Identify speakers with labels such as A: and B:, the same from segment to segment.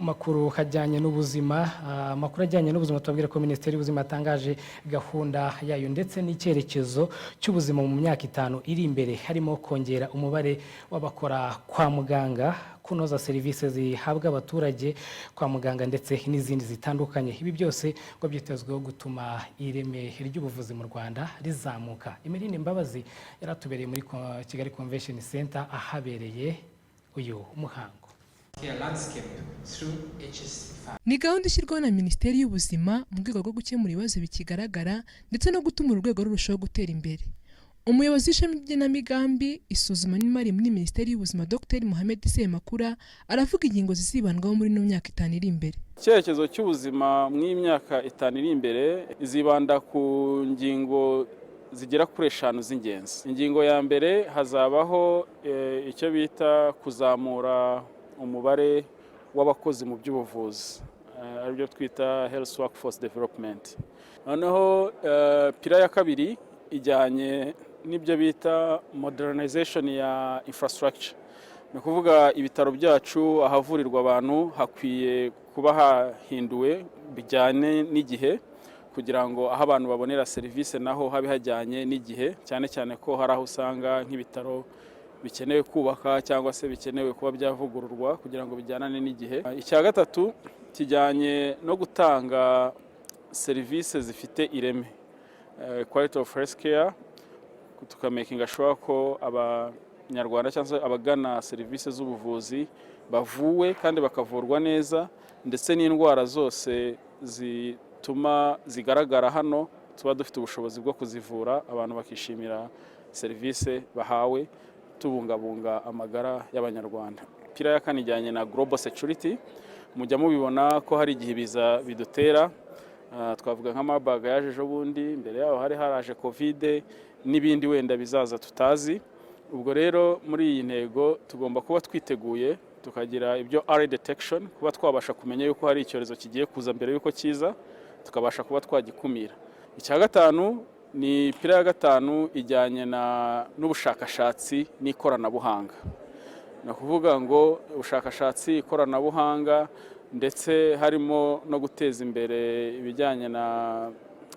A: Makuru hajyanye n'ubuzima makuru ajyanye n'ubuzima tubabwira ko Minisiteri y'Ubuzima yatangaje gahunda yayo ndetse n'icyerekezo cy'ubuzima mu myaka 5 iri imbere harimo kongera umubare w'abakora kwa muganga kunoza serivisi zihabwa abaturage kwa muganga ndetse n'izindi zitandukanye. Ibi byose ngo byitezweho gutuma ireme ry'ubuvuzi mu Rwanda rizamuka. Emeline Mbabazi yaratubereye muri Kigali Convention Center ahabereye uyu muhango.
B: Ni gahunda ishyirwaho na Minisiteri y'Ubuzima mu rwego rwo gukemura ibibazo bikigaragara ndetse no gutuma urwego rurushaho gutera imbere. Umuyobozi w'ishami ry'igenamigambi isuzuma n'imari muri Minisiteri y'Ubuzima Dr Mohamed Semakura aravuga ingingo zizibandwaho muri no myaka 5 iri imbere.
C: Icyerekezo cy'ubuzima mu myaka 5 iri imbere izibanda ku ngingo zigera kuri 5 z'ingenzi. Ingingo ya mbere hazabaho icyo bita kuzamura umubare w'abakozi mu by'ubuvuzi aribyo twita health workforce development. Noneho pila ya kabiri ijyanye n'ibyo bita modernization ya infrastructure. Ni kuvuga ibitaro byacu ahavurirwa abantu hakwiye kuba hahinduwe bijyane n'igihe kugira ngo aho abantu babonera serivisi naho habe hajyanye n'igihe, cyane cyane ko hari aho usanga nk'ibitaro bikenewe kubaka cyangwa se bikenewe kuba byavugururwa kugira ngo bijyanane n'igihe. Icya gatatu kijyanye no gutanga serivisi zifite ireme, quality of health care, tukamakinga sure ko abanyarwanda cyangwa abagana serivisi z'ubuvuzi bavuwe kandi bakavurwa neza, ndetse n'indwara zose zituma zigaragara hano tuba dufite ubushobozi bwo kuzivura abantu bakishimira serivisi bahawe, tubungabunga amagara y'abanyarwanda. Pila ya kane ijyanye na global security, mujya mubibona ko hari igihe biza bidutera, twavuga nka Marburg yaje ejo bundi, mbere yaho hari haraje covid n'ibindi wenda bizaza tutazi. Ubwo rero muri iyi ntego tugomba kuba twiteguye tukagira ibyo early detection, kuba twabasha kumenya yuko hari icyorezo kigiye kuza mbere yuko kiza, tukabasha kuba twagikumira. Icya gatanu ni pila ya gatanu ijyanye n'ubushakashatsi n'ikoranabuhanga. No kuvuga ngo ubushakashatsi, ikoranabuhanga ndetse harimo no guteza imbere ibijyanye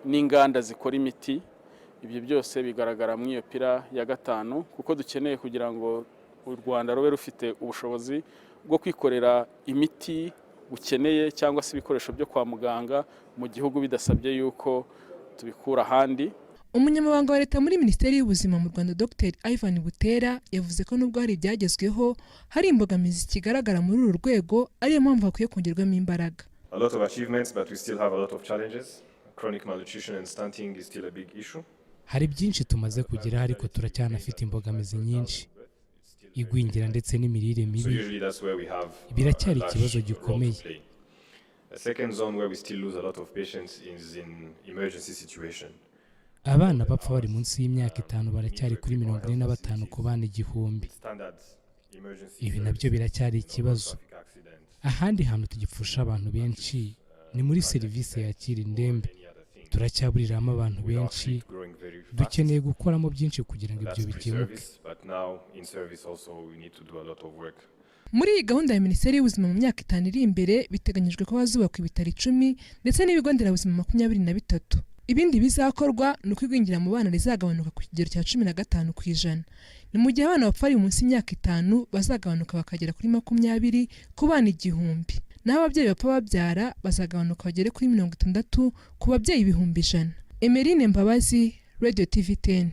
C: n'inganda zikora imiti. Ibyo byose bigaragara mu iyo pila ya gatanu kuko dukeneye kugira ngo u Rwanda rube rufite ubushobozi bwo kwikorera imiti bukeneye cyangwa se ibikoresho byo kwa muganga mu gihugu bidasabye yuko tubikura ahandi.
B: Umunyamabanga wa leta muri Minisiteri y'Ubuzima mu Rwanda Dr Ivan Butera yavuze ko nubwo hari ibyagezweho hari imbogamizi kigaragara muri uru rwego, ariyo mpamvu hakwiye kongerwamo imbaraga.
D: A lot of achievements but we still have a lot of challenges. Chronic malnutrition and stunting is still a big issue.
E: Hari byinshi tumaze kugera ariko turacyanafite imbogamizi nyinshi. Igwingira ndetse n'imirire mibi biracyari ikibazo gikomeye.
D: The second zone where we still lose a lot of patients is in emergency situation.
E: Abana bapfa bari munsi y'imyaka 5 baracyari kuri 45 ku bana 1000. Ibi nabyo biracyari ikibazo. Ahandi hantu tugipfusha abantu benshi ni muri serivisi yakira indembe. Turacyaburiramo abantu benshi, dukeneye gukoramo byinshi kugira ngo ibyo bikemuke.
B: Muri iyi gahunda ya Minisiteri y'Ubuzima mu myaka 5 iri imbere biteganyijwe ko hazubakwa ibitaro 10 ndetse n'ibigo nderabuzima 23. Ibindi bizakorwa ni uko igwingira mu bana rizagabanuka ku kigero cya 15%. Ni mu gihe abana bapfa munsi y'imyaka 5 bazagabanuka bakagera kuri 20 ku bana 1000. Naho ababyeyi bapfa babyara bazagabanuka bagere kuri 60 ku babyeyi 100,000. Emeline Mbabazi, Radio TV 10.